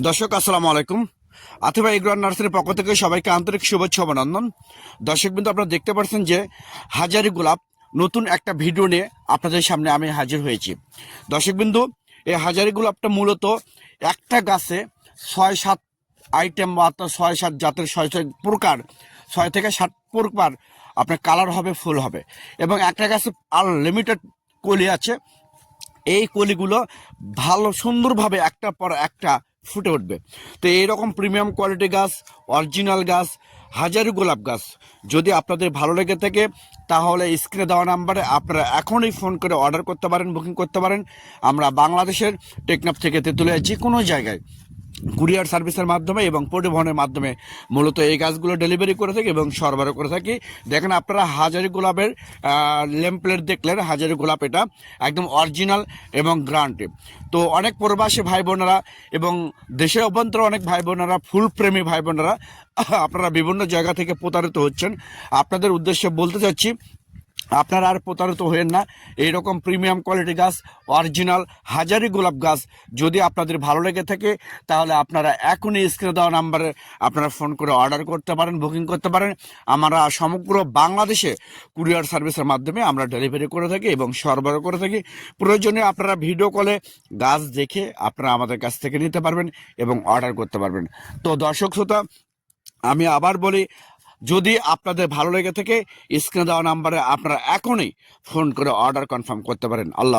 দর্শক আসসালামু আলাইকুম। আতিফা এগ্রো নার্সারির পক্ষ থেকে সবাইকে আন্তরিক শুভেচ্ছা অভিনন্দন। দর্শক বিন্দু, আপনারা দেখতে পাচ্ছেন যে হাজারি গোলাপ নতুন একটা ভিডিও নিয়ে আপনাদের সামনে আমি হাজির হয়েছি। দর্শক বিন্দু, এই হাজারি গোলাপটা মূলত একটা গাছে 6-7 আইটেম বা 6-7 জাতের 6-7 প্রকার, 6 থেকে 7 প্রকার আপনার কালার হবে, ফুল হবে, এবং একটা গাছে আনলিমিটেড কলি আছে। এই কলিগুলো ভালো সুন্দরভাবে একটার পর একটা ফুটে উঠবে। তো এইরকম প্রিমিয়াম কোয়ালিটি গাছ, অরিজিনাল গাছ, হাজারি গোলাপ গাছ যদি আপনাদের ভালো লেগে থাকে, তাহলে স্ক্রিনে দেওয়া নাম্বারে আপনারা এখনই ফোন করে অর্ডার করতে পারেন, বুকিং করতে পারেন। আমরা বাংলাদেশের টেকনাফ থেকে তেঁতুলিয়া যে কোনো জায়গায় কুরিয়ার সার্ভিসের মাধ্যমে এবং পরিবহনের মাধ্যমে মূলত এই গাছগুলো ডেলিভারি করে থাকি এবং সরবরাহ করে থাকি। দেখেন আপনারা হাজারি গোলাপের লেমপ্লেট দেখলেন, হাজারি গোলাপ এটা একদম অরিজিনাল এবং গ্রান্টেড। তো অনেক প্রবাসী ভাই বোনেরা এবং দেশের অভ্যন্তরে অনেক ভাই বোনেরা, ফুল প্রেমী ভাই বোনেরা আপনারা বিভিন্ন জায়গা থেকে প্রতারিত হচ্ছেন। আপনাদের উদ্দেশ্যে বলতে চাচ্ছি, আপনারা আর প্রতারিত হবেন না। এইরকম প্রিমিয়াম কোয়ালিটি গাছ, অরিজিনাল হাজারি গোলাপ গাছ যদি আপনাদের ভালো লেগে থাকে, তাহলে আপনারা এখনই স্ক্রিনে দেওয়া নাম্বারে আপনারা ফোন করে অর্ডার করতে পারেন, বুকিং করতে পারেন। আমরা সমগ্র বাংলাদেশে কুরিয়ার সার্ভিসের মাধ্যমে আমরা ডেলিভারি করে থাকি এবং সরবরাহ করে থাকি। প্রয়োজনে আপনারা ভিডিও কলে গাছ দেখে আপনারা আমাদের কাছ থেকে নিতে পারবেন এবং অর্ডার করতে পারবেন। তো দর্শক শ্রোতা, আমি আবার বলি, যদি আপনাদের ভালো লেগে থাকে, স্ক্রিনে দেওয়া নাম্বারে আপনারা এখনই ফোন করে অর্ডার কনফার্ম করতে পারেন। আল্লাহ।